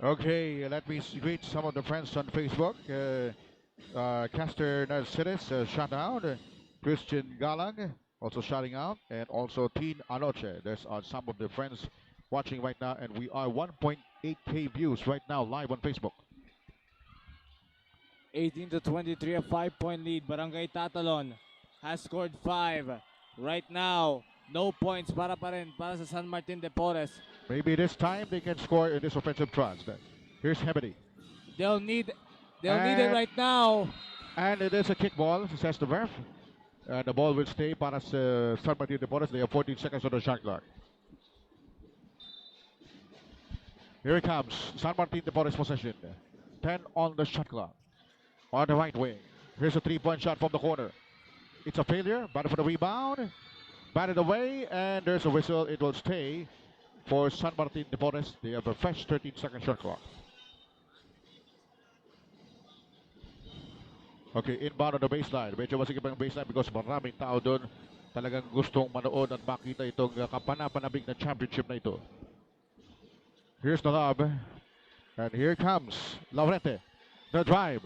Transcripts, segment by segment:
Okay, let me greet some of the friends on Facebook. Caster Narcides, shout out. Christian Galang, also shouting out. And also Teen Anoche. There's some of the friends watching right now. And we are 1.8K views right now live on Facebook. 18 to 23, a 5-point lead. Barangay Tatalon has scored 5. Right now, no points para pa rin para sa San Martin de Porres. Maybe this time they can score in this offensive thrust. Here's Hemedy. They'll need it right now. And it is a kickball, says the ref. And the ball will stay para sa San Martin de Porres. They have 14 seconds on the shot clock. Here it comes. San Martin de Porres possession. 10 on the shot clock. On the right wing. Here's a three-point shot from the corner. It's a failure. Battle for the rebound. Batted away. And there's a whistle. It will stay for San Martin de Porres. They have a fresh 13-second shot clock. Okay, inbound on the baseline. Medyo masigip ang baseline because maraming tao doon talagang gustong manood at makita itong kapanapanabik na championship na ito. Here's the lob. And here comes Laurete. The drive.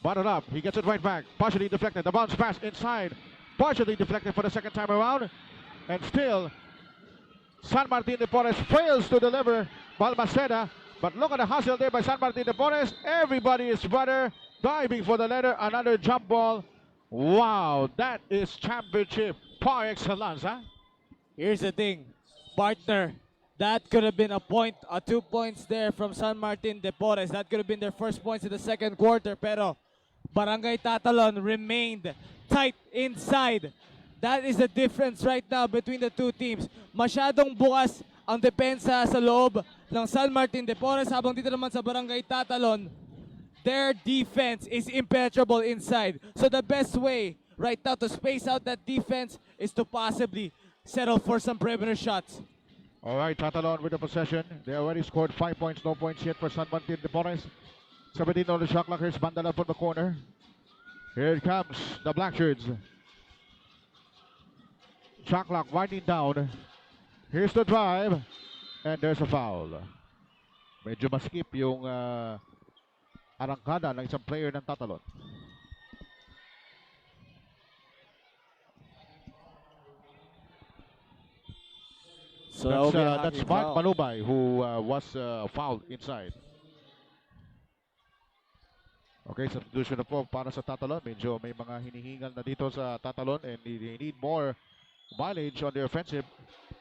Bottled up. He gets it right back. Partially deflected. The bounce pass inside. Partially deflected for the second time around. And still, San Martin de Porres fails to deliver Balmaceda. But look at the hustle there by San Martin de Porres. Everybody is brother. Diving for the letter, another jump ball. Wow, that is championship par excellence, huh? Here's the thing, partner. That could have been a point, 2 points there from San Martin de Porres. That could have been their first points in the second quarter. Pero Barangay Tatalon remained tight inside. That is the difference right now between the two teams. Masyadong bukas ang depensa sa loob ng San Martin de Porres, habang dito naman sa Barangay Tatalon, their defense is impenetrable inside. So the best way right now to space out that defense is to possibly settle for some perimeter shots. All right, Tatalon with the possession. They already scored 5 points, no points yet for San Martin de Porres. 17 on the shot clock. Here's Bandala from the corner. Here it comes, the Blackshirts. Shot clock winding down. Here's the drive. And there's a foul. Medyo maskip yung arangkada ng isang player ng Tatalon. So that's Mark Malubay who was fouled inside. Okay, substitution na po para sa Tatalon. Medyo may mga hinihingal na dito sa Tatalon and they need more mileage on the offensive.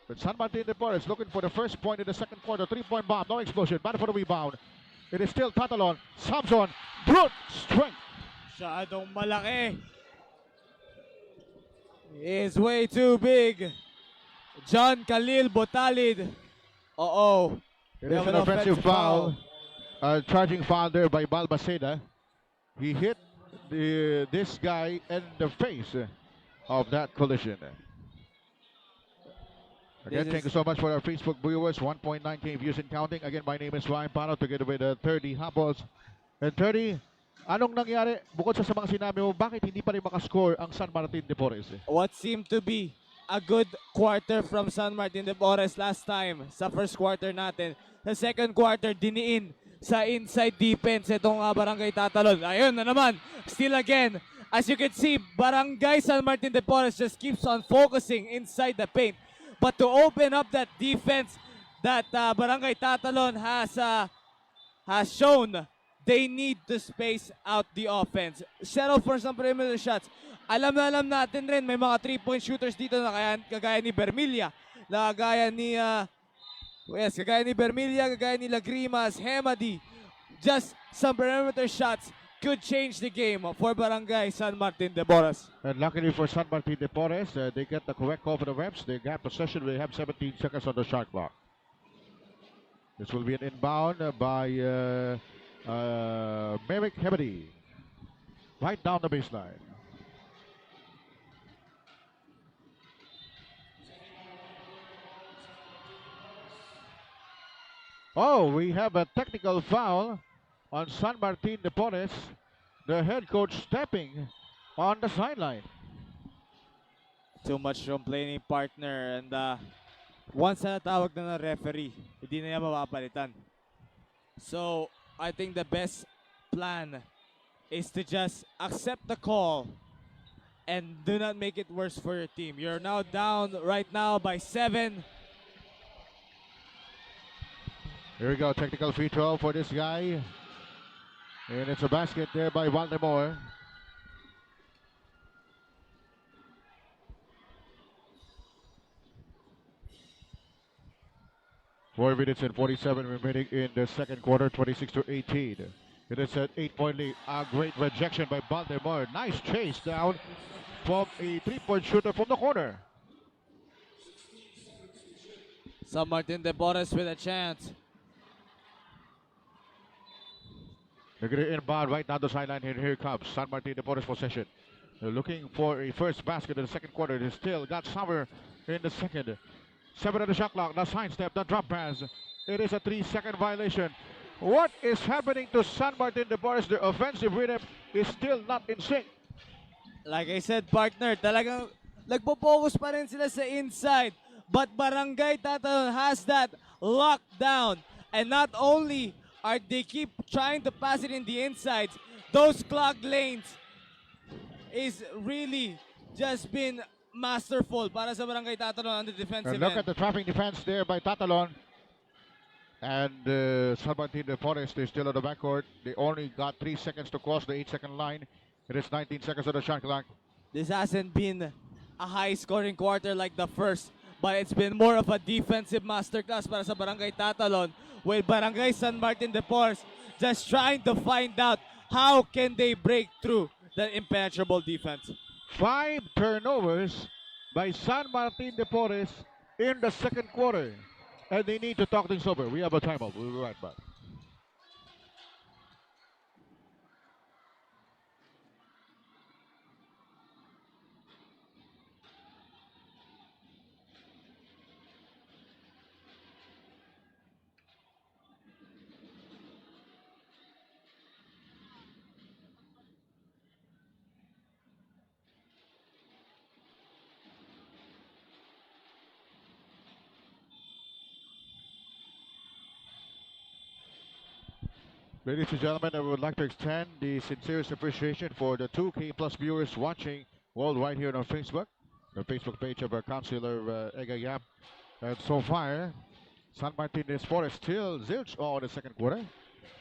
But San Martin de Porres looking for the first point in the second quarter. 3-point bomb, no explosion. Battle for the rebound. It is still Tatalon. Samson, brute strength. Masyadong malaki. Is way too big. John Khalil Botalid. Uh-oh. It is an offensive foul. Charging foul there by Balmaceda. He hit this guy in the face of that collision. Again, thank you so much for our Facebook viewers. 1.9K views and counting. Again, my name is Ryan Paro together with 30 Habos. And 30, anong nangyari? Bukod sa mga sinabi mo, bakit hindi pa rin makascore ang San Martin de Porres? What seemed to be a good quarter from San Martin de Porres last time sa first quarter natin. Sa second quarter, diniin sa inside defense itong Barangay Tatalon. Ayun na naman, still again. As you can see, Barangay San Martin de Porres just keeps on focusing inside the paint. But to open up that defense that Barangay Tatalon has shown, they need to space out the offense. Settle for some perimeter shots. Alam na alam natin rin, may mga 3-point shooters dito na kagaya ni Bermilla, kagaya ni Bermilla, kagaya ni Lagrimas, Hemedy. Just some perimeter shots could change the game for Barangay San Martin de Porres. And luckily for San Martin de Porres, they get the correct call for the reps. They got possession. They have 17 seconds on the shot clock. This will be an inbound by Merrick Hemedy. Right down the baseline. Oh, we have a technical foul on San Martin de Porres. The head coach stepping on the sideline. Too much complaining, partner, and once na natawag na ng referee, hindi na niya mapapalitan. So I think the best plan is to just accept the call and do not make it worse for your team. You're now down right now by 7. Here we go, technical free throw for this guy. And it's a basket there by Baltimore. Four minutes and 47 remaining in the second quarter, 26-18. It is an 8-point lead. A great rejection by Baltimore. Nice chase down from a three-point shooter from the corner. San Martin de Porres with a chance. They're going to inbound right down the sideline, and here comes San Martin de Porres possession. They're looking for a first basket in the second quarter. They still got Summer in the second. 7 on the shot clock, the side step, the drop pass. It is a 3-second violation. What is happening to San Martin de Porres? The offensive rhythm is still not in sync. Like I said, partner, talagang nagpo-focus pa rin sila sa inside. But Barangay Tatalon has that locked down. And not only are they keep trying to pass it in the insides, those clogged lanes is really just been masterful para sa Barangay Tatalon on the defensive And look end. at the trapping defense there by Tatalon. And San Martin de Porres, they're still on the backcourt. They only got 3 seconds to cross the 8-second line. It is 19 seconds on the shot clock. This hasn't been a high-scoring quarter like the first, but it's been more of a defensive masterclass para sa Barangay Tatalon, with Barangay San Martin de Porres just trying to find out how can they break through that impenetrable defense. 5 turnovers by San Martin de Porres in the second quarter. And they need to talk things over. We have a timeout. We'll be right back. Ladies and gentlemen, I would like to extend the sincerest appreciation for the 2K plus viewers watching worldwide here on Facebook, the Facebook page of our counselor Ega Yap. And so far, San Martin de Porres still zilch all the second quarter.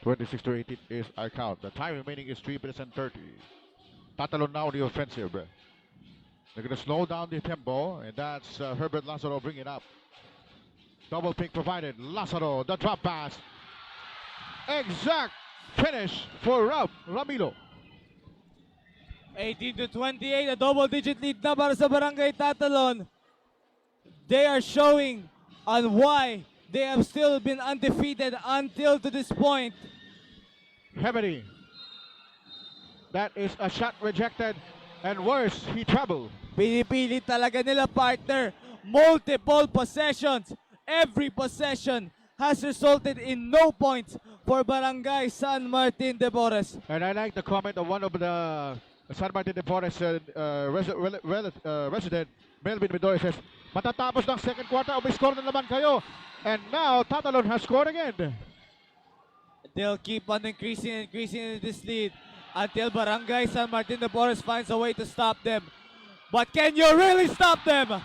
26-18 is our count. The time remaining is 3 minutes and 30. Tatalon now the offensive. They're going to slow down the tempo, and that's Herbert Lazaro bringing it up. Double pick provided. Lazaro, the drop pass. Exact finish for Ramilo. 18-28, a double-digit lead na para sa Barangay Tatalon. They are showing on why they have still been undefeated until to this point. Heavily. That is a shot rejected, and worse, he traveled. Pinipili talaga nila, partner. Multiple possessions. Every possession has resulted in no points for Barangay San Martin de Porres. And I like the comment of one of the San Martin de Porres resident, Melvin Midori, says, matatapos ng second quarter, umi-score na naman kayo. And now, Tatalon has scored again. They'll keep on increasing this lead until Barangay San Martin de Porres finds a way to stop them. But can you really stop them?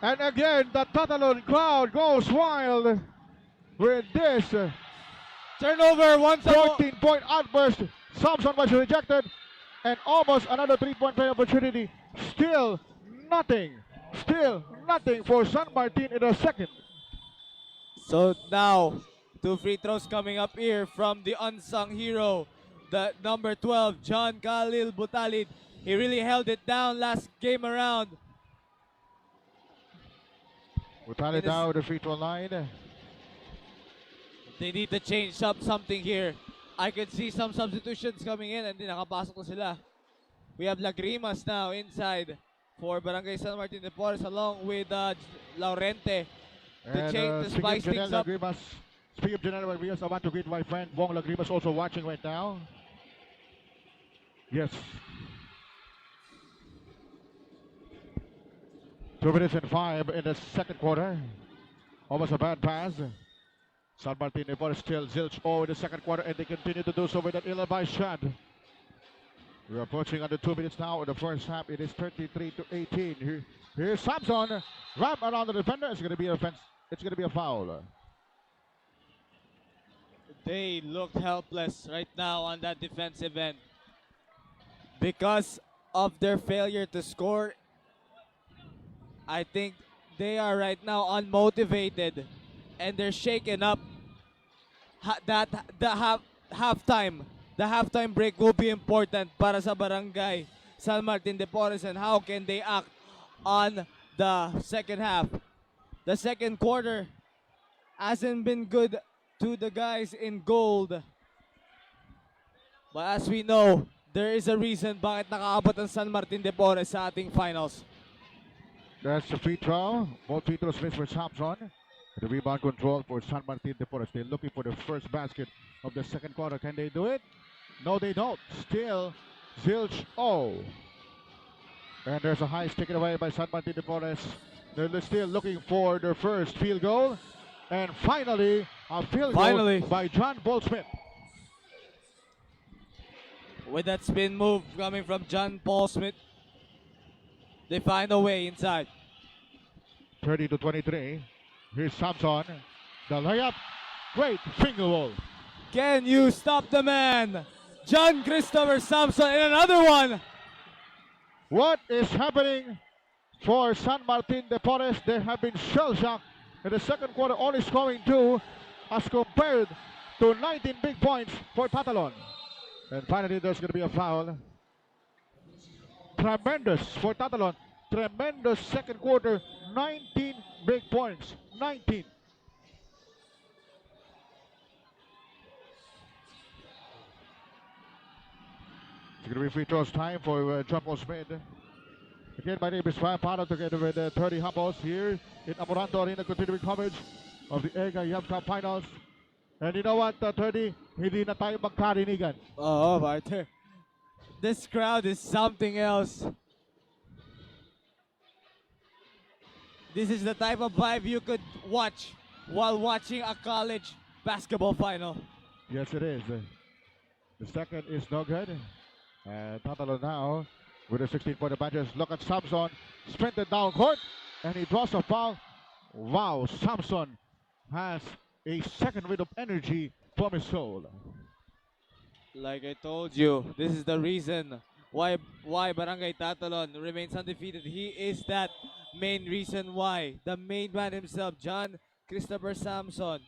And again, the Tatalon crowd goes wild with this Turnover once more. 14-point outburst. Samson was rejected, and almost another 3-point play opportunity. Still nothing for San Martin in the second. So now, 2 free throws coming up here from the unsung hero, the number 12, John Khalil Butalid. He really held it down last game around. Butalid now the free throw line. They need to change up something here. I could see some substitutions coming in and then nakapasok na sila. We have Lagrimas now inside for Barangay San Martin de Porres along with Laurente to change, to spice things up. Speaking of Janelle Lagrimas, I want to greet my friend Bong Lagrimas also watching right now. Yes. 2 minutes and 5 in the second quarter. Almost a bad pass. San Martin de Porres still zilch in the second quarter, and they continue to do so with that ill-advised shot. We're approaching under 2 minutes now in the first half. It is 33-18. Here's Samson. Wrap around the defender. It's going to be an offense. It's going to be a foul. They looked helpless right now on that defensive end because of their failure to score. I think they are right now unmotivated and they're shaken up. The halftime break will be important para sa Barangay San Martin de Porres, and how can they act on the second half. The second quarter hasn't been good to the guys in gold. But as we know, there is a reason bakit nakaabot ang San Martin de Porres sa ating finals. That's the free throw. Both free throws missed for Samson. The rebound control for San Martin de Porres. They're looking for the first basket of the second quarter. Can they do it? No, they don't. Still, zilch O. And there's a high taken away by San Martin de Porres. They're still looking for their first field goal. And finally, a field goal by John Bolsmith. With that spin move coming from John Paul Smith, they find a way inside. 30-23. Here's Samson. The layup. Great finger roll. Can you stop the man? John Christopher Samson in another one. What is happening for San Martin de Porres? They have been shell-shocked in the second quarter, only scoring 2 as compared to 19 big points for Tatalon. And finally, there's going to be a foul. Tremendous for Tatalon. Tremendous second quarter. 19 big points. 19. It's going to be free throws time for John Paul Smith. Again, my name is Ryan Pano together with 30 Hapos here in Amoranto Arena, continuing coverage of the EGA Yam Cup Finals. And you know what, 30, hindi na tayo magkarinigan. Oh, Martin. This crowd is something else. This is the type of vibe you could watch while watching a college basketball final. Yes, it is. The second is no good. And Tatalon now with a 16-point advantage. Look at Samson, sprinted down court, and he draws a foul. Wow, Samson has a second wind of energy from his soul. Like I told you, this is the reason why Barangay Tatalon remains undefeated. He is that main reason why. The main man himself, John Christopher Samson.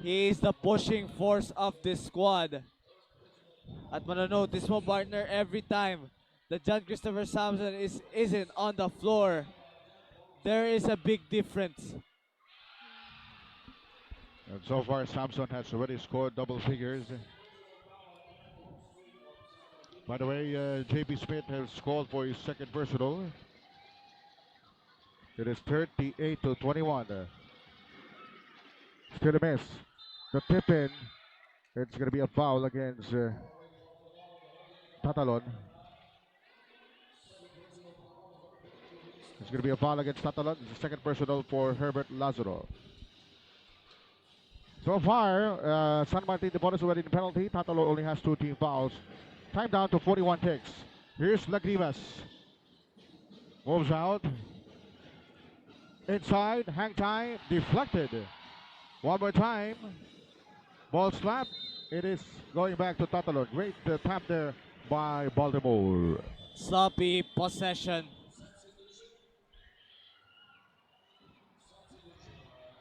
He is the pushing force of this squad. At manonotice mo, partner, every time that John Christopher Samson isn't on the floor, there is a big difference. And so far, Samson has already scored double figures. By the way, JP Smith has called for his second personal. It is 38-21. Still a miss. The tip in. It's going to be a foul against Tatalon. It's going to be a foul against Tatalon. It's the second personal for Herbert Lazaro. So far, San Martin de Porres already in penalty. Tatalon only has 2 team fouls. Time down to 41 ticks. Here's Lagrivas. Moves out. Inside, hang time, deflected. One more time. Ball slap. It is going back to Tatalon. Great tap there by Baltimore. Sloppy possession.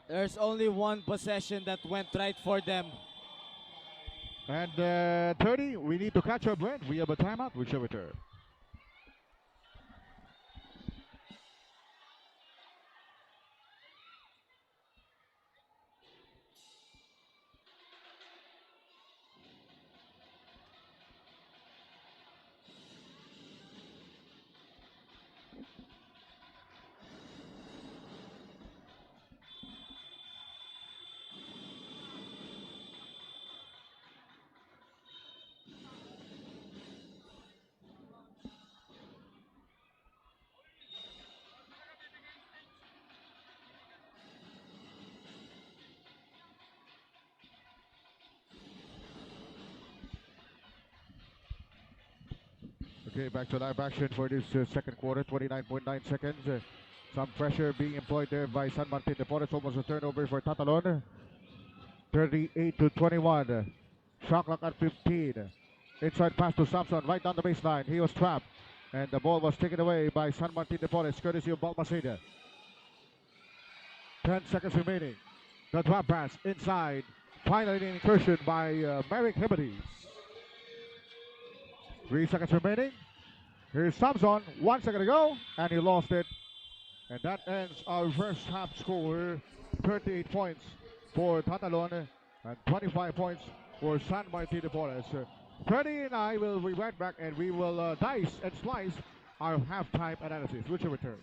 There's only one possession that went right for them. And 30, we need to catch our breath. We have a timeout. We shall return. Okay, back to live action for this second quarter, 29.9 seconds. Some pressure being employed there by San Martin Deportes. Almost a turnover for Tatalon. 38-21. Shot clock at 15. Inside pass to Samson, right down the baseline. He was trapped. And the ball was taken away by San Martin Deportes, courtesy of Balmaceda. 10 seconds remaining. The drop pass inside. Finally an incursion by Merrick Hibbity. 3 seconds remaining. Here's Samson, 1 second to go, and he lost it. And that ends our first half score. 38 points for Tatalon and 25 points for San Martin Deportes. Freddie and I will be right back, and we will dice and slice our halftime analysis. Which will return.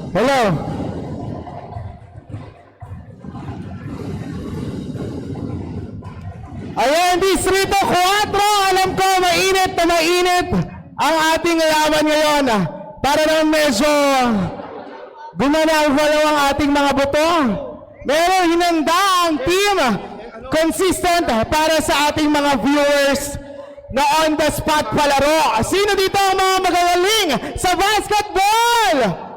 Hello. Ayan, Distrito 4. Alam ko, mainit na mainit ang ating laban ngayon. Para naman medyo gumanaw-walaw ang ating mga buto. Meron hinanda ang team consistent para sa ating mga viewers na on the spot palaro. Sino dito ang mga magagaling sa basketball?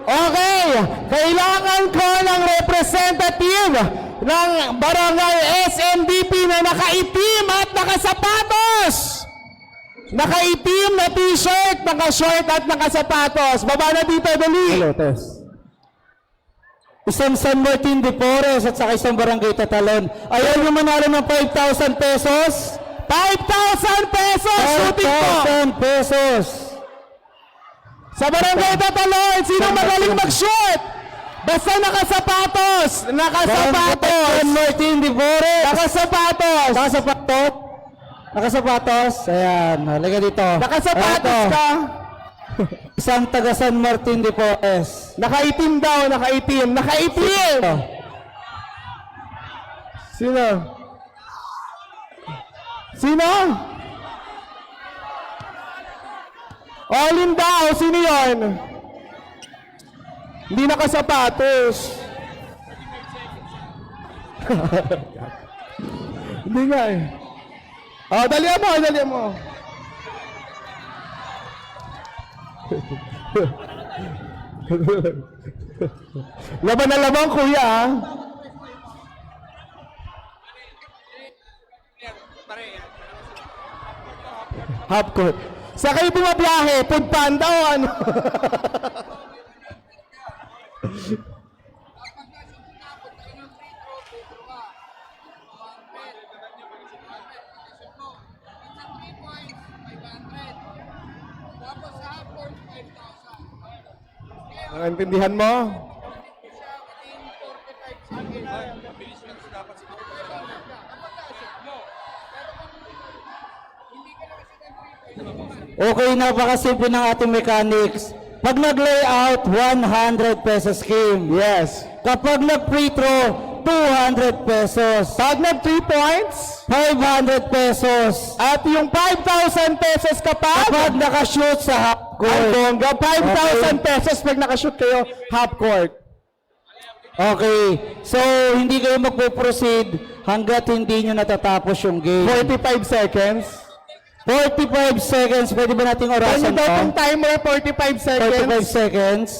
Okay, kailangan ko ng representative ng Barangay SNDP na nakaitim at nakasapatos. Nakaitim na t-shirt, naka-short at nakasapatos. Baba na dito, dali. Hello, Tess. Isang San Martin Deportes at saka isang Barangay Tatalon. Ayaw nyo manalo ng 5,000 pesos? 5,000 pesos! Shooting po! 5,000 pesos! Sa Barangay Tatalon, sino magaling mag-shoot? Basta nakasapatos! Nakasapatos! San Martin Deportes! Nakasapatos! Nakasapatos? Nakasapatos? Ayan, halika dito. Nakasapatos ka? Isang taga San Martin Deportes. Nakaitim daw, nakaitim. Nakaitim! Sino? Sino? Olin daw, sino yun? Hindi nakasapatos. Hindi nga eh. Oh, dalihan mo, dalihan mo. Laban na laban, kuya, ha? Half court. Sa kayo bumabiyahe, food panda o ano? Naintindihan mo? Okay, napakasimple ng ating mechanics. Pag nag-layout, 100 pesos game. Yes. Kapag nag-free throw, 200 pesos. Pag nag 3 points, 500 pesos. At yung 5,000 pesos kapag nakashoot sa half court. Ay, bongga. 5,000 pesos pag nakashoot kayo half court. Okay. So, hindi kayo magpo-proceed hanggat hindi nyo natatapos yung game. 45 seconds. 45 seconds. Pwede ba nating orasan Ano daw to? itong timer? 45 seconds. 45 seconds.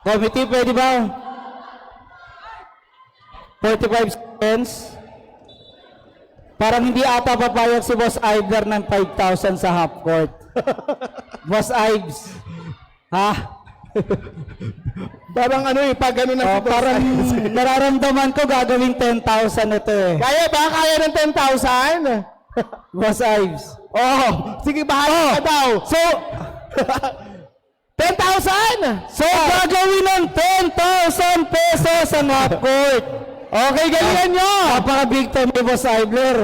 Committee, pwede ba? 45 seconds. Parang hindi ata papayag si Boss Iver ng 5,000 sa half court. Boss Ives. Ha? Parang ano eh, pag ano na Parang nararamdaman ko gagawin 10,000 ito eh. Kaya ba? Kaya ng 10,000? Boss Ives. Oh, sige, bahala ka daw. So, 10,000! so gagawin ng 10,000 pesos ang half court. Okay, galingan nyo! Napaka-big time ni Boss Iver.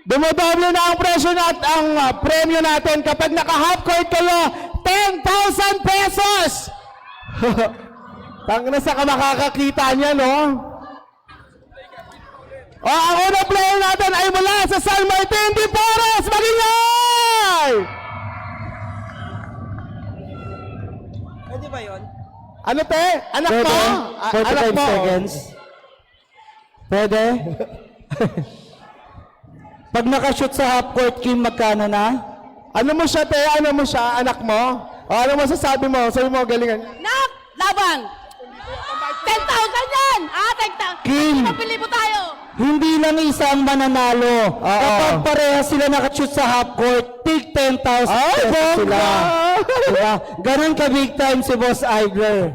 Dumodoble na ang presyo ang premyo natin kapag naka-half court kayo, 10,000 pesos! Tang na sa ka makakakita niya, no? Ang unang player natin ay mula sa San Martin de Porres! Magingay! Pwede ba yun? Ano te? Anak Pwede? mo? 45 Anak mo? seconds. Pwede? Pag nakashoot sa half court, Kim, magkano na? Ano mo siya, te? Ano mo siya? Anak mo? Ano masasabi mo? Sabi mo, galingan. Nak! Laban! 10,000 yan! Ah, 10,000! Kim! Mapili mo tayo! Hindi lang isang mananalo. Kapag parehas sila nakashoot sa half court, take 10,000 pesos sila. Diba? Ganon ka big time si Boss Iver.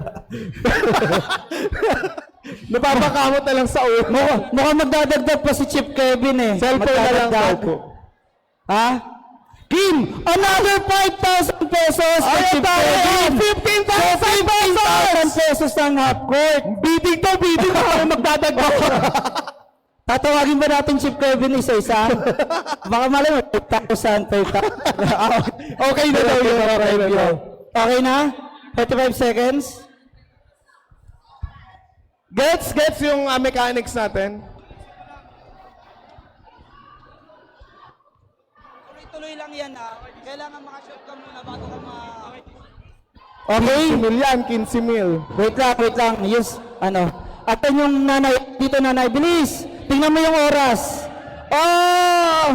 Napapakamot na lang sa ulo. Mukhang magdadagdag pa si Chip Kevin eh. Cellphone na lang daw Magdadagdag. po. Ha? Kim, another 5,000 pesos kay Ay, Chip tayo! Kevin. 15,000 pesos! 15,000 pesos ang half court. Bidding to, bidding ako magdadagdag. Tatawagin ba natin Chip Kevin isa-isa? Baka malay mo, 5,000, 5,000. Okay na daw yun. Okay na daw. Okay na? 35 seconds? Gets yung mechanics natin. Tuloy-tuloy lang yan ha. Kailangan makashoot ka muna bago ka Okay. 15 mil yan, 15 mil. Wait lang. Yes, ano. Atan yung nanay, dito nanay, bilis! Tingnan mo yung oras. Oh!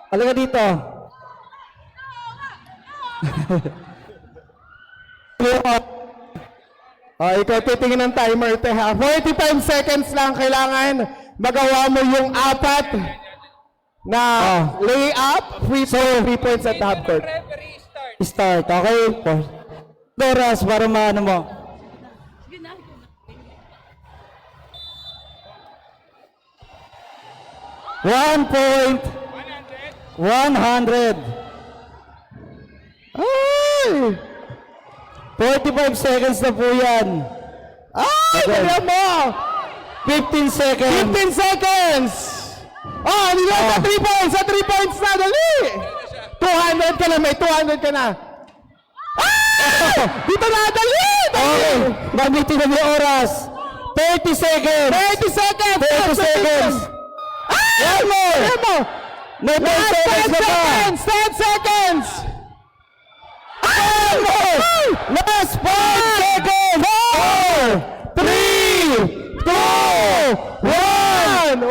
Halika dito. Ikaw titingin ng timer, te ha. 45 seconds lang kailangan magawa mo yung apat na layup, free throw, 3 points at half court. Start, okay? Oras para maano mo. Sige na. 1 point. 100. Ay! 45 seconds na po yan. Ay! Okay. Kaya mo! 15 seconds. 15 seconds! Oh, hindi na sa 3 points! Sa 3 points na, dali! 200 ka na, may 200 ka na. Ah! Dito na, dali! Okay. Gamitin na yung oras. 30 seconds. 30 seconds! 30 seconds. Ah! One more. Kaya mo! May 10 Last 10 seconds na pa. seconds! 10 seconds! One more. Last 5 seconds. 4, 3, 2, 1.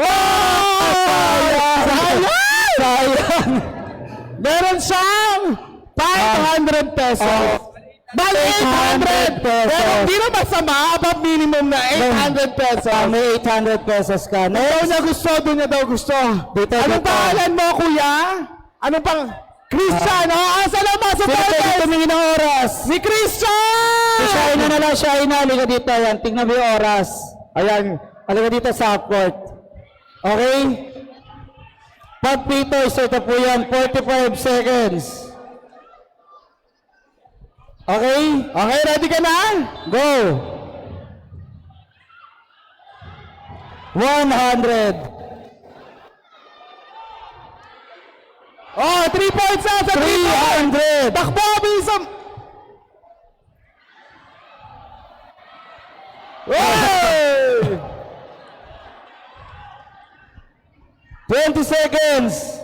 Sayang. Meron siyang 500 pesos. Bali 800 pesos. Pero hindi na masama, above minimum na 800 pesos. May 800 pesos ka. Doon Next. niya gusto, doon niya daw gusto. Dito, Anong dito. pangalan mo, kuya? Anong pang... Christian, asa na ba sa Sino pwede Portes? tumingin ng oras? Si Christian! Si Shaina na lang, Shaina. Halika dito. Ayan, tingnan mo yung oras. Ayan. Halika dito sa half court. Okay? Pag pito, ito po yan. 45 seconds. Okay? Okay, ready ka na? Go! 100. Oh, 3 points na sa 3 points! 300. Takbo, bilisam! Hey! 20 seconds.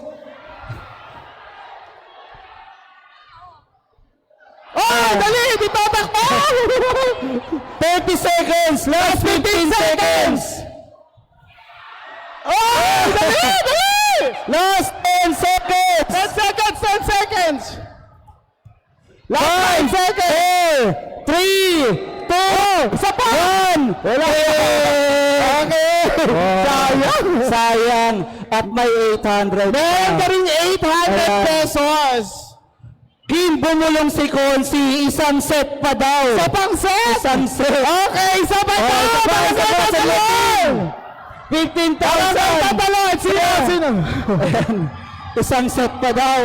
Oh, dali! Di tatakbo! 30 seconds. Last 15 seconds. Oh, dali! Dali! Last 10 seconds. 10 seconds. 10 seconds. Last 5 seconds. 4, 3, 2, 1. Wala. Okay. Sayang. Sayang. At may 800. Meron ka rin 800 pesos. Kim, bumulong si Konsi. Isang set pa daw. Isa pang set? Isang set. Okay, isa pa daw. Isa pa sa loob. 15,000. Tatalon. Sino? Isang set pa daw.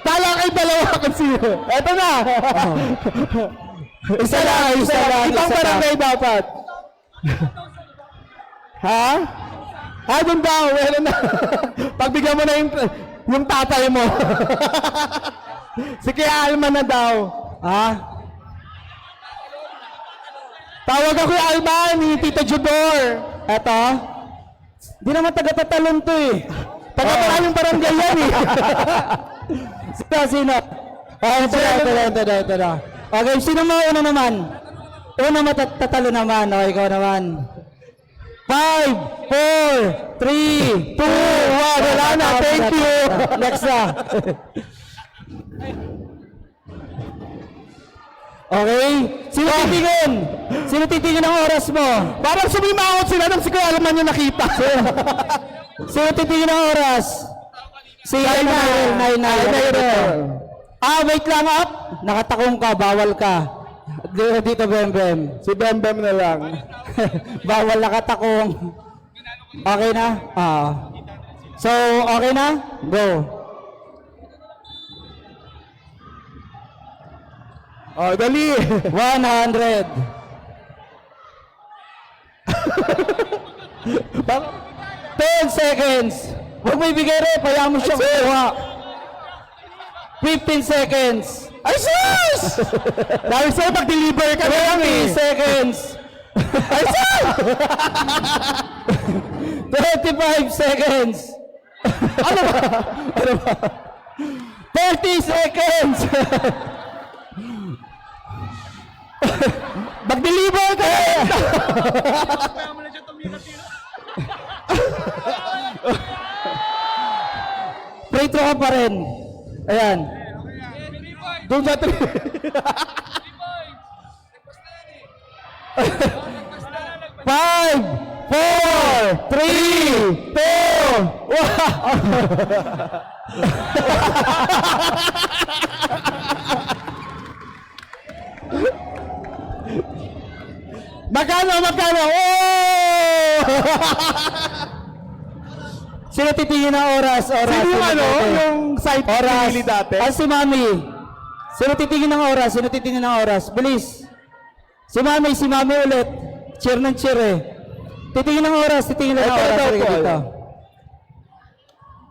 Tala kay dalawa kung sino. Eto na. Isa lang. Ibang barangay dapat. Ha? Doon daw. Meron na. Pagbigyan mo na yung tatay mo. Si Kuya Alma na daw. Ha? Tawag ako yung Alma ni Tito Judor. Eto. Di naman taga-tatalon to eh. Taga-maraming barangay yan eh. Sino? Ito na. Okay, sino mauna naman? Una matatalo naman. O, ikaw naman. 5, 4, 3, 2, 1. Wala na. Thank you. Next na. Okay. Sino titingin? Sino titingin ang oras mo? Parang sumimangot sila nang si Kuya Alman yung nakita. Sino titingin ang oras? Si Nair. Wait lang up. Nakatakong ka, bawal ka. Dito, Bembem. Si Bembem na lang. Bawal nakatakong. Okay na? So, okay na? Go. Dali. 100. 10 seconds. Huwag mo ibigay rin. Payaan mo siya kuha. 15 seconds. Ay, sus! Dahil sa'yo, pag-deliver ka na lang eh. 20 seconds. Ay, sus! 25 seconds. Ano ba? 30 seconds. Mag-deliver ka na! Free throw ka pa rin. Ayan. Doon sa 3. 5, 4, 3, 2, 1. Magkano? Oh! Sino titingin ng oras? Sino yung yung site oras dati? Si Mami. Sino titingin ng oras? Bilis. Si Mami ulit. Cheer ng cheer eh. Titingin ng oras. Dito.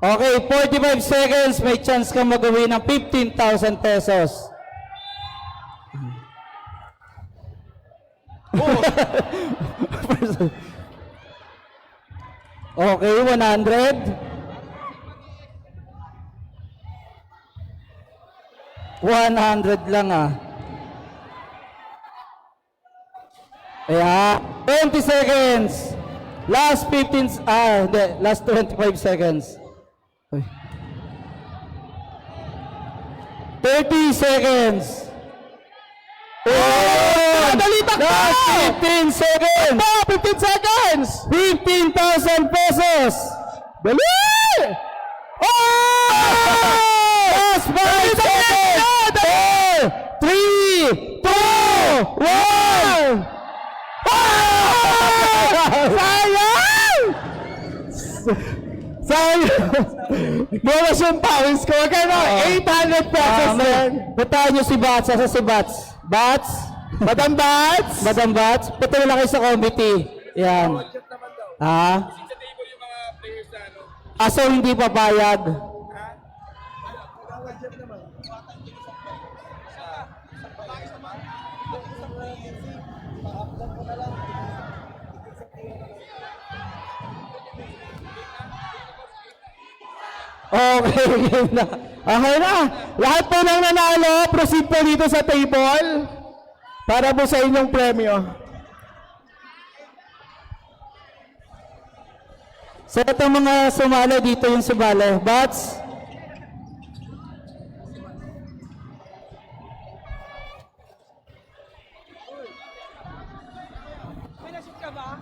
Okay, 45 seconds. May chance kang mag-uwi ng 15,000 pesos. Okay, 100. 100 lang Ayan. 20 seconds. Last 15, last 25 seconds. 30 seconds. Oh! Dali takbo! Last 15 seconds. 15 seconds. 15,000 pesos. Dali! Oh! Last 5 seconds. 4, 3, 2, 1. Sayang! Bawas yung pawis ko. Magkano? 800 pesos din. Batahan nyo si Bats. Asa si Bats? Bats? Madam Bats? Madam Bats? Patuloy lang kayo sa committee. Yan. So hindi papayag. Okay, game na. Okay na. Lahat po ng nanalo, proceed po dito sa table para po sa inyong premyo. So ito mga sumalo dito yung sumalo. Bats? May na-shoot ka ba?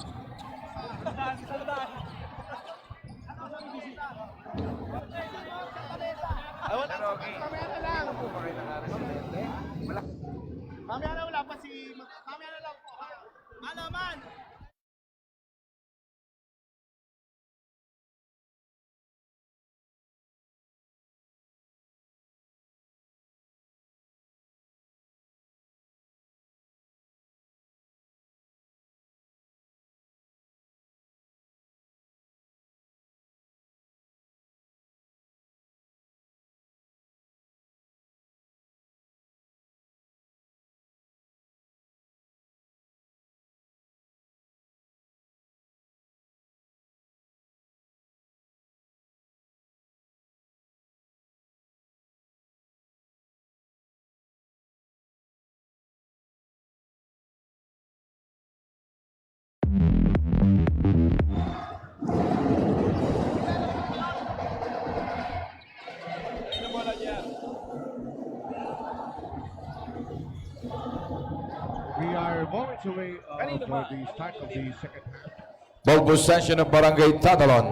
We are moments away for the start of the second half. Ball possession ng Barangay Tatalon.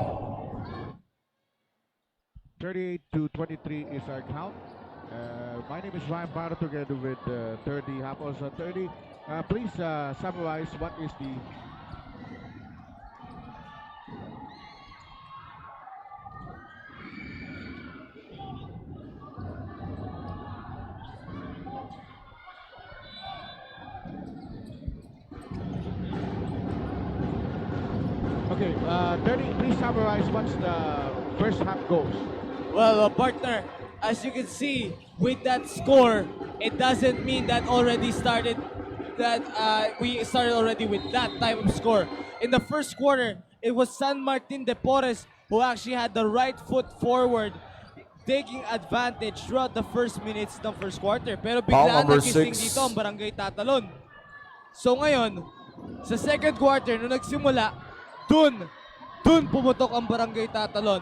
38 to 23 is our count. My name is Ryan Barro together with 30 Hapos. 30, please summarize what is the Okay, 30, please summarize what's the first half goals. Well, partner, as you can see, with that score, it doesn't mean that already started, that we started already with that type of score. In the first quarter, it was San Martin de Porres who actually had the right foot forward, taking advantage throughout the first minutes ng first quarter. Pero Foul biglaan number nagising 6. dito ang Barangay Tatalon. So ngayon, sa second quarter, nung nagsimula, dun pumutok ang Barangay Tatalon.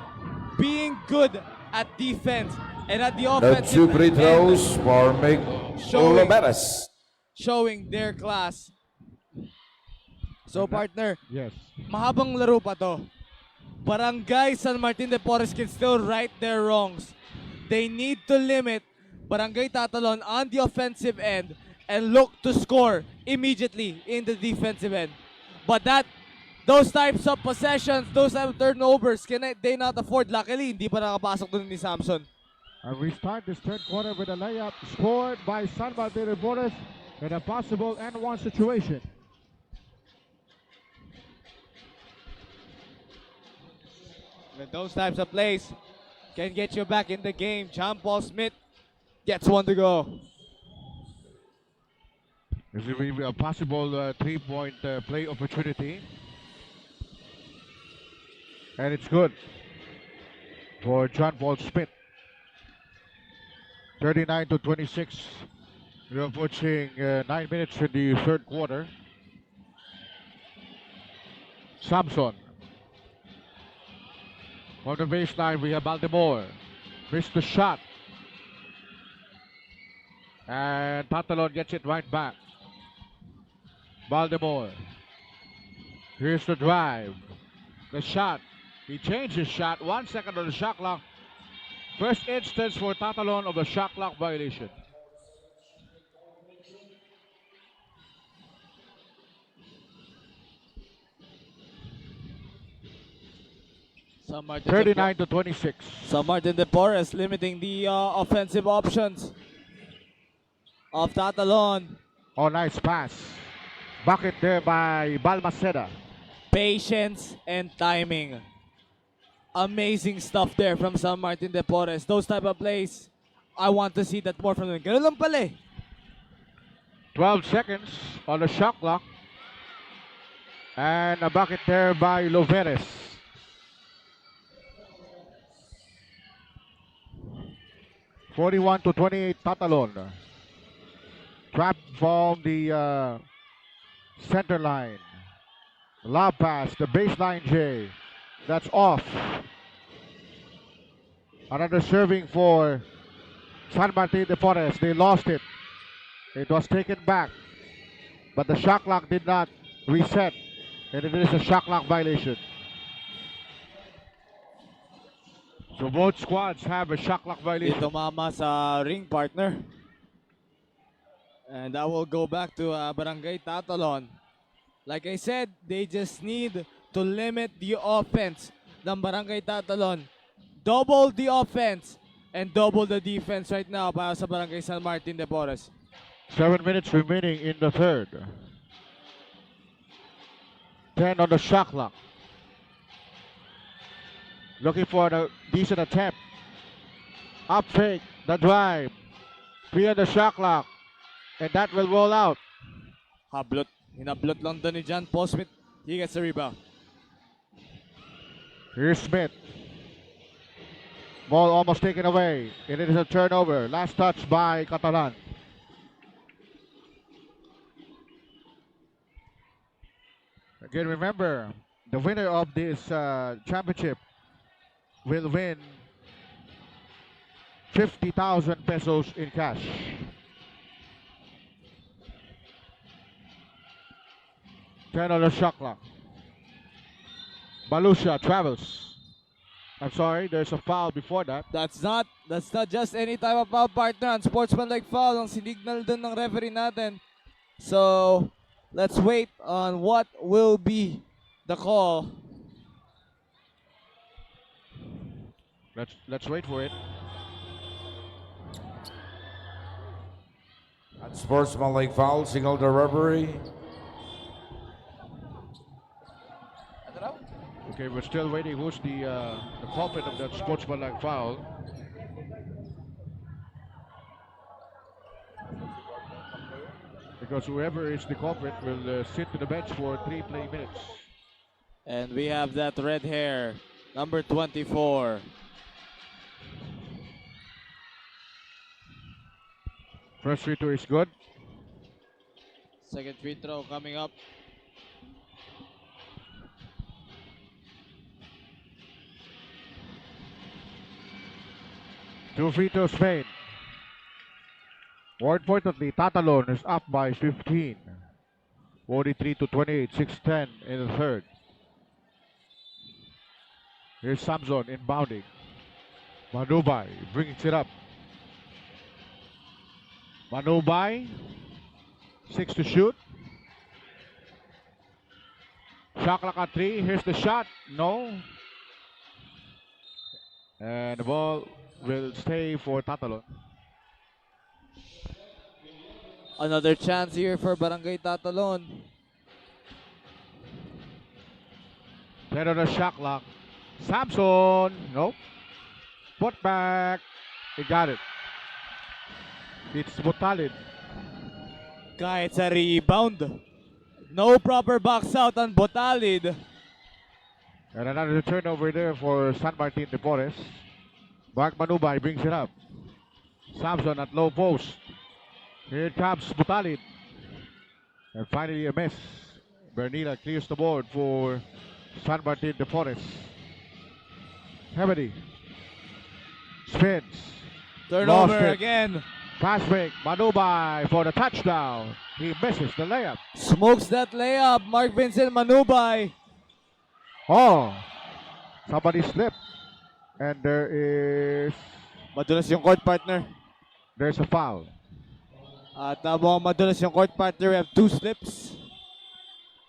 Being good at defense and at the The offensive two free end, throws for Meg Showing. Olaveras. showing their class. So partner, Yes. mahabang laro pa to. Barangay San Martin de Porres can still right their wrongs. They need to limit Barangay Tatalon on the offensive end and look to score immediately in the defensive end. But those types of possessions, those types of turnovers, they not afford? Luckily, hindi pa nakapasok dun ni Samson. And we start this third quarter with a layup scored by San Martin de Porres in a possible N1 situation. With those types of plays can get you back in the game. John Paul Smith gets one to go. This will be a possible three-point play opportunity. And it's good for John Paul Smith. 39 to 26. We're approaching 9 minutes in the third quarter. Samson. On the baseline, we have Baltimore. Missed the shot. And Tatalon gets it right back. Baltimore. Here's the drive. The shot. He changed his shot. 1 second on the shot clock. First instance for Tatalon of a shot clock violation. San Martin 39 to 26. San Martin de Porres limiting the offensive options of Tatalon. Oh, nice pass. Bucket there by Balmaceda. Patience and timing. Amazing stuff there from San Martin de Porres. Those type of plays, I want to see that more from them. Ganun lang pala eh. 12 seconds on the shot clock. And a bucket there by Loveres. (41-28) Tatalon. Trap from the center line. Lob pass, the baseline J. That's off. Another serving for San Martin de Porres. They lost it. It was taken back. But the shot clock did not reset. And it is a shot clock violation. So both squads have a shot clock violation. Dito mama sa ring partner. And that will go back to Barangay Tatalon. Like I said, they just need to limit the offense ng Barangay Tatalon. Double the offense and double the defense right now para sa Barangay San Martin de Porres. 7 minutes remaining in the third. 10 on the shot clock. Looking for a decent attempt. Up fake, the drive. 3 on the shot clock. And that will roll out. Hablot. Hinablot lang doon ni John Paul Smith. He gets the rebound. Here's Smith. Ball almost taken away. And it is a turnover. Last touch by Catalan. Again, remember, the winner of this championship will win 50,000 pesos in cash. Turn on the shot clock. Balusha travels. I'm sorry, there's a foul before that. That's not just any type of foul, partner. Unsportsmanlike foul ang sinignal dun ng referee natin. So, let's wait on what will be the call. Let's wait for it. Unsportsmanlike foul, signal the referee. Okay, we're still waiting. Who's the culprit of that sportsmanlike foul? Because whoever is the culprit will sit to the bench for 3 play minutes. And we have that red hair, number 24. First free throw is good. Second free throw coming up. Two free throws made. More importantly, Tatalon is up by 15. 43-28, 6-10 in the third. Here's Samson inbounding. Manubay brings it up. Manubay, 6 to shoot. Shot clock at 3. Here's the shot. No. And the ball will stay for Tatalon. Another chance here for Barangay Tatalon. 10 on the shot clock. Samson. Nope. Put back. He got it. It's Butalid. Kahit sa rebound. No proper box out on Botalid. And another turnover there for San Martin de Porres. Mark Manubay brings it up. Samson at low post. Here comes Butalid. And finally a miss. Bernila clears the board for San Martin de Porres. Hemedy. Spins. Turnover Lost it. again. Pass break. Manubay for the touchdown. He misses the layup. Smokes that layup. Mark Vincent Manubay. Oh, somebody slipped. And there is, Madulas yung court partner. there's a foul. At mukhang madulas yung court partner. We have 2 slips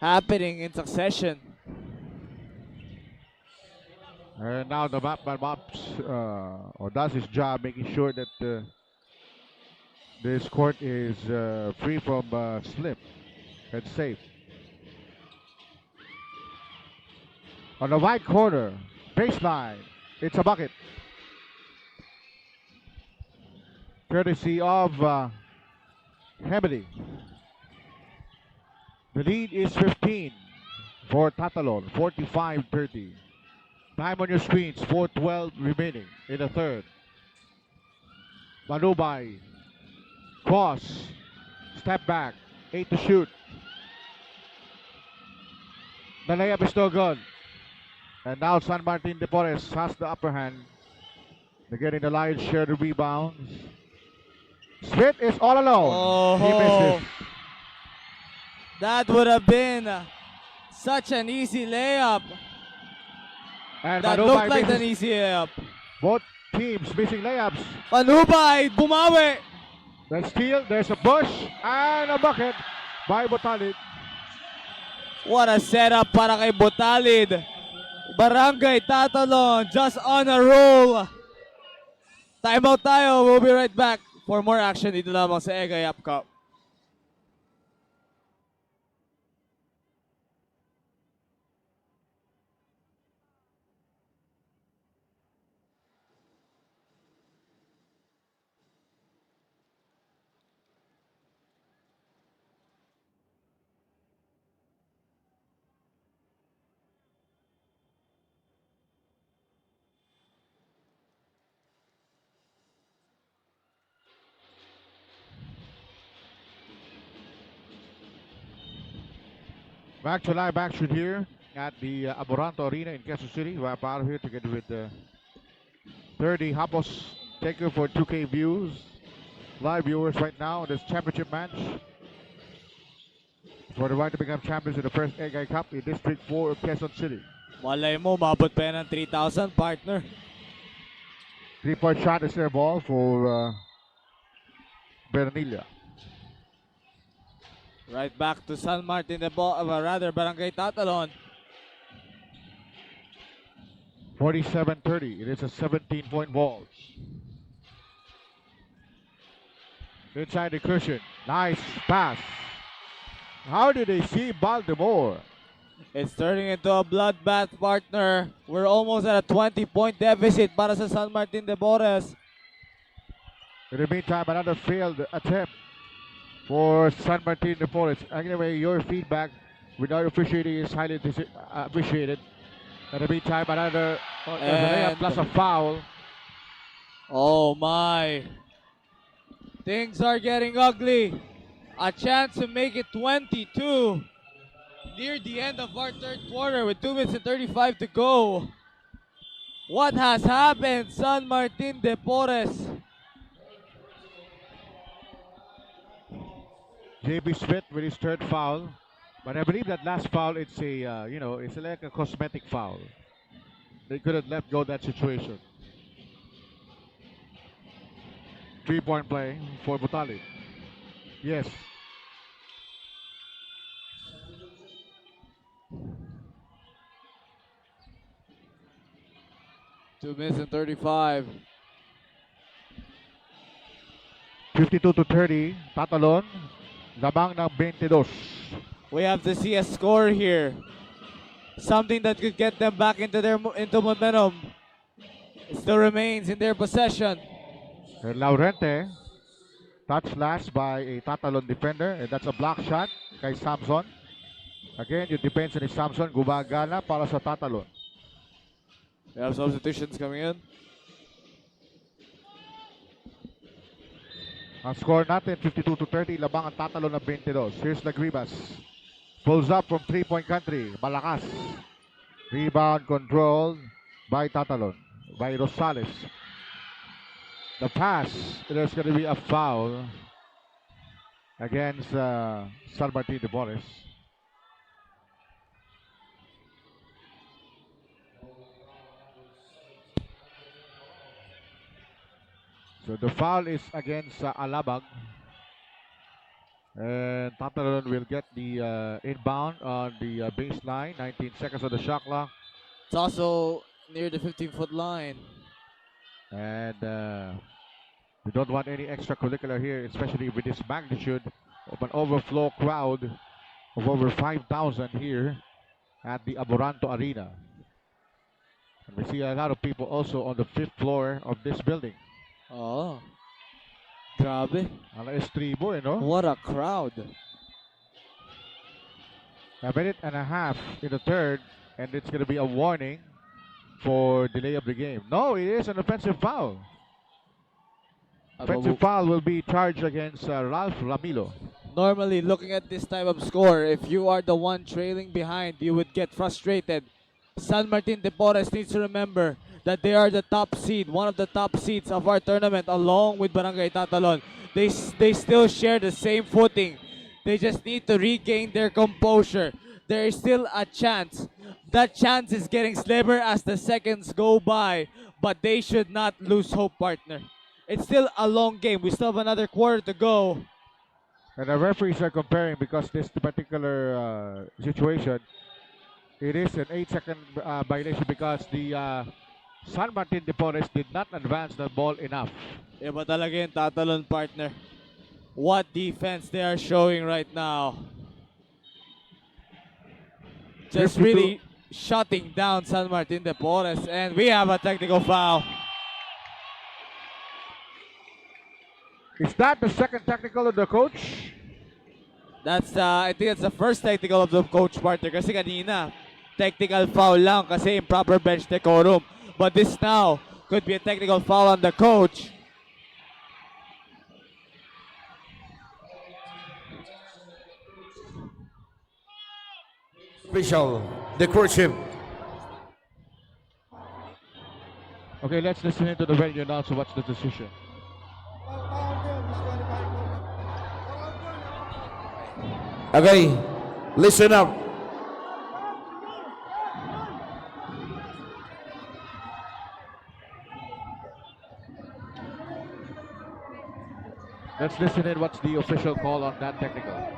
happening in succession. And now the mapman mops, or does his job, making sure that this court is free from slip and safe. On the right corner, baseline, it's a bucket. Courtesy of Hemedy. The lead is 15. for Tatalon. 45-30. Time on your screens. 4:12 remaining in the third. Manubay. Cross. Step back. 8 to shoot. The layup is no good. And now San Martin de Porres has the upper hand. They're getting the lion's share of the rebounds. Smith is all alone. He misses. That would have been such an easy layup. And That Manubay looked like misses. an easy layup. Both teams missing layups. Manubay, bumawi. The steal, there's a push, and a bucket by Botalid. What a setup para kay Botalid. Barangay Tatalon just on a roll. Timeout tayo. We'll be right back for more action dito lamang sa Egayap Cup. Back to live action here at the Aboranto Arena in Quezon City. We're out here together with 30 Hapos taker for 2K views. Live viewers right now in this championship match. For the right to become champions in the first Egay Cup in District 4 of Quezon City. Malay mo, mabot pa yan ng 3,000, partner. 3-point shot is their ball for Bernilla. Right back to San Martin, rather Barangay Tatalon. 47-30. It is a 17-point ball. Inside the cushion. Nice pass. How did they see Baltimore? It's turning into a bloodbath, partner. We're almost at a 20-point deficit para sa San Martin de Porres. In the meantime, another failed attempt for San Martin de Porres. Anyway, your feedback without officiating is highly appreciated. In the meantime, another layup plus a foul. Oh my. Things are getting ugly. A chance to make it 22 near the end of our third quarter with 2 minutes and 35 to go. What has happened, San Martin de Porres? JB Smith with his third foul. But I believe that last foul, it's a, it's like a cosmetic foul. They could have let go that situation. 3-point play for Butali. Yes. Two minutes and 35. 52-30. Tatalon. Lamang ng 22. We have to see a score here. Something that could get them back into momentum. It still remains in their possession. And Laurente. Touch last by a Tatalon defender. And that's a block shot kay Samson. Again, yung defense ni Samson gumagana para sa Tatalon. We have substitutions coming in. Ang score natin, 52-30. Labang ang Tatalon na 22. Here's Lagribas. Pulls up from 3-point country. Malakas. Rebound controlled by Tatalon. By Rosales. The pass. There's going to be a foul against San Martin de Porres. So the foul is against Alabang. And Tatalon will get the inbound on the baseline. 19 seconds on the shot clock. It's also near the 15-foot line. And we don't want any extracurricular here, especially with this magnitude of an overflow crowd of over 5,000 here at the Aboranto Arena. And we see a lot of people also on the 5th floor of this building. Oh. Grabe. Ala estribo, no? What a crowd. A minute and a half in the third, and it's going to be a warning for delay of the game. No, it is an offensive foul. Offensive foul will be charged against Ralph Ramilo. Normally, looking at this type of score, if you are the one trailing behind, you would get frustrated. San Martin de Porres needs to remember that they are the top seed, one of the top seeds of our tournament, along with Barangay Tatalon. They still share the same footing. They just need to regain their composure. There is still a chance. That chance is getting slimmer as the seconds go by, but they should not lose hope, partner. It's still a long game. We still have another quarter to go. And the referees are comparing because this particular situation, it is an 8-second violation because the San Martin de Porres did not advance the ball enough. Iba talaga yung Tatalon, partner. What defense they are showing right now. Just 52. really shutting down San Martin de Porres. And we have a technical foul. Is that the second technical of the coach? That's I think that's the first technical of the coach, partner. Kasi kanina, technical foul lang kasi improper bench decorum. But this now could be a technical foul on the coach. Official, the courtship. Okay, let's listen to the radio announcer. What's the decision? Okay, listen up. Let's listen in. What's the official call on that technical?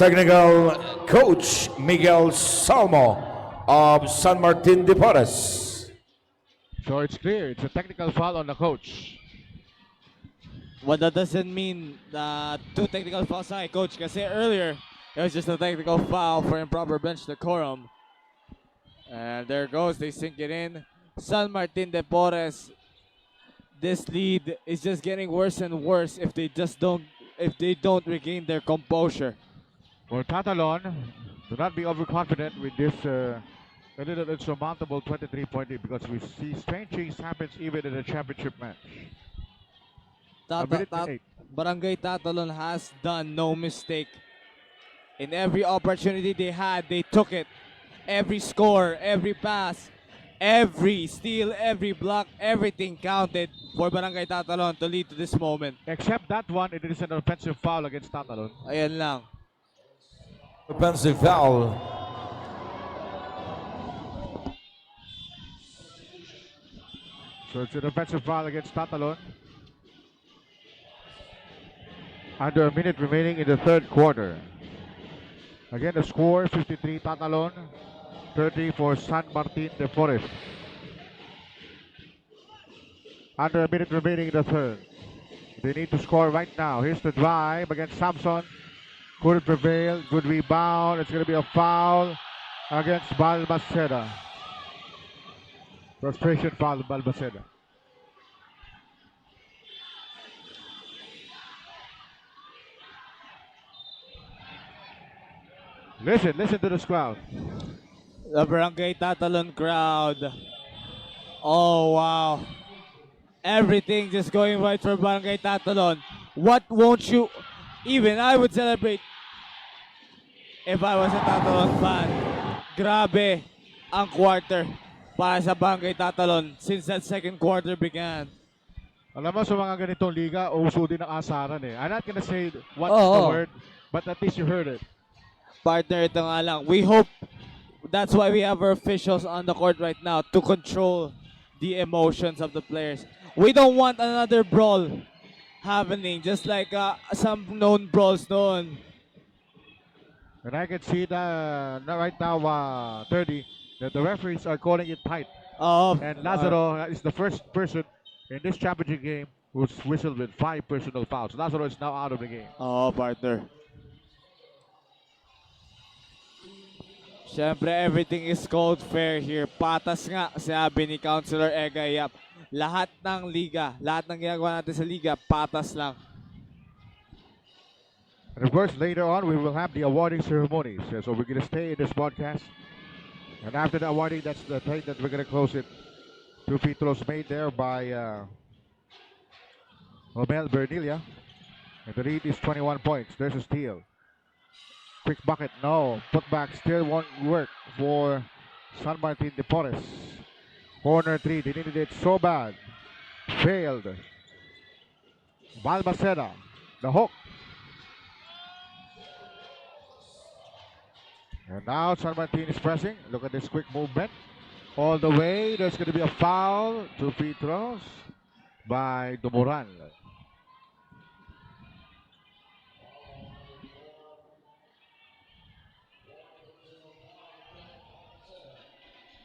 Technical coach Miguel Salmo of San Martin de Porres. So it's clear. It's a technical foul on the coach. Well, that doesn't mean two technical fouls sa coach kasi earlier it was just a technical foul for improper bench decorum. And there goes, they sink it in. San Martin de Porres, this lead is just getting worse and worse if they don't regain their composure. For Tatalon, do not be overconfident with this a little insurmountable 23-point lead because we see strange things happens even in a championship match. A minute and 8. Barangay Tatalon has done no mistake. In every opportunity they had, they took it. Every score, every pass, every steal, every block, everything counted for Barangay Tatalon to lead to this moment. Except that one, it is an offensive foul against Tatalon. Ayan lang. Offensive foul. So it's an offensive foul against Tatalon. Under a minute remaining in the third quarter. Again, the score 53 Tatalon, 30 for San Martin de Porres. Under a minute remaining in the third. They need to score right now. Here's the drive against Samson. Couldn't prevail. Good rebound. It's going to be a foul against Balmaceda. Frustration foul, Balmaceda. Listen to this crowd. The Barangay Tatalon crowd. Oh, wow. Everything just going right for Barangay Tatalon. What won't you... Even I would celebrate if I was a Tatalon fan. Grabe ang quarter para sa Barangay Tatalon since that second quarter began. Alam mo, sa mga ganitong liga, uso din ang asaran eh. I'm not gonna say what's Oo. the word, but at least you heard it. Partner, ito nga lang. We hope that's why we have our officials on the court right now to control the emotions of the players. We don't want another brawl happening, just like some known brawls noon. And I can see that right now, 30, that the referees are calling it tight. And Lazaro is the first person in this championship game who's whistled with 5 personal fouls. Lazaro is now out of the game. Partner. Siyempre, everything is called fair here. Patas nga, sabi ni Councilor Ega Yap. lahat ng liga, lahat ng ginagawa natin sa liga, patas lang. And of course, later on, we will have the awarding ceremonies. So we're going to stay in this broadcast. And after the awarding, that's the thing that we're going to close it. 2 free throws made there by Romel Bernilla. And the lead is 21 points. There's a steal. Quick bucket. No. Putback still won't work for San Martin de Porres. Corner 3. They needed it so bad. Failed. Balmaceda. The hook. And now San Martin is pressing. Look at this quick movement. All the way. There's going to be a foul. 2 free throws by Dumuran.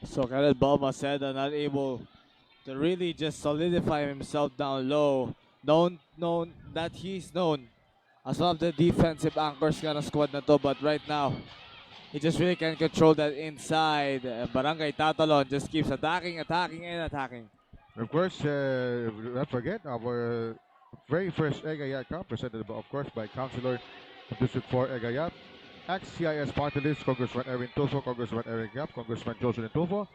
So Khaled Balmaceda not able to really just solidify himself down low. Known that he's known as one of the defensive anchors kind of squad na to, but right now he just really can't control that inside. Barangay Tatalon just keeps attacking. Of course, don't forget our very first Egayat Cup, presented of course by Councilor of District 4 Egayat, ex-CIS party list, Congressman Erwin Tulfo, Congressman Eric Yap, Congressman Jocelyn Tulfo,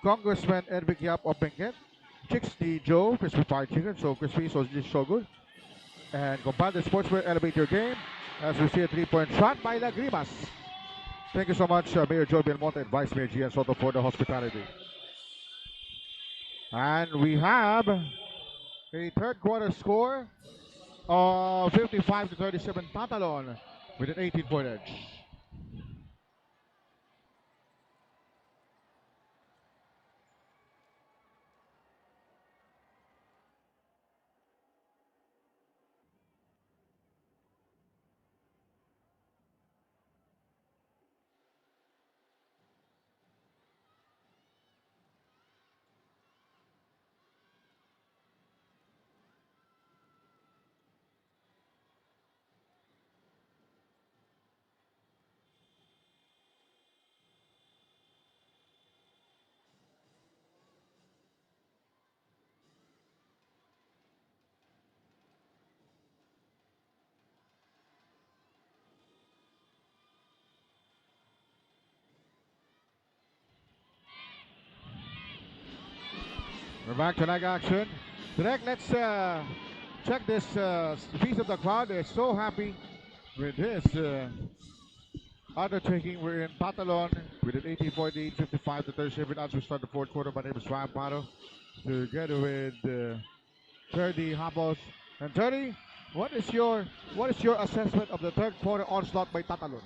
Congressman Edvic Yap of Benguet, Chicks ni Joe, Crispy Fried Chicken, so crispy, so just so good. And Compadre Sportswear, elevate your game as we see a 3-point shot by Lagrimas. Thank you so much, Mayor Joe Belmonte and Vice Mayor Gian Soto for the hospitality. And we have a third quarter score of 55-37 Tatalon with an 18-point edge. We're back to leg action. Direct, let's check this piece of the crowd. They're so happy with this undertaking. We're in Tatalon with an 18-point lead, 55-37 as we start the fourth quarter. My name is Ryan Paro, together with Terdy Habos. And Terdy, what is your assessment of the third quarter onslaught by Tatalon?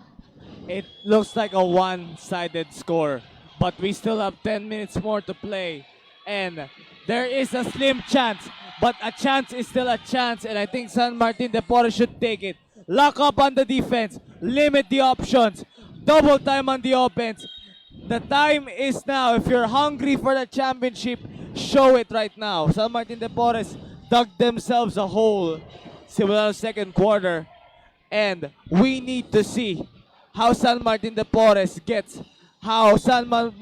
It looks like a one-sided score, but we still have 10 minutes more to play. And there is a slim chance, but a chance is still a chance, and I think San Martin de Porres should take it. Lock up on the defense, limit the options, double time on the offense. The time is now. If you're hungry for the championship, show it right now. San Martin de Porres dug themselves a hole simula ng second quarter, and we need to see how San Martin de Porres gets, how San Martin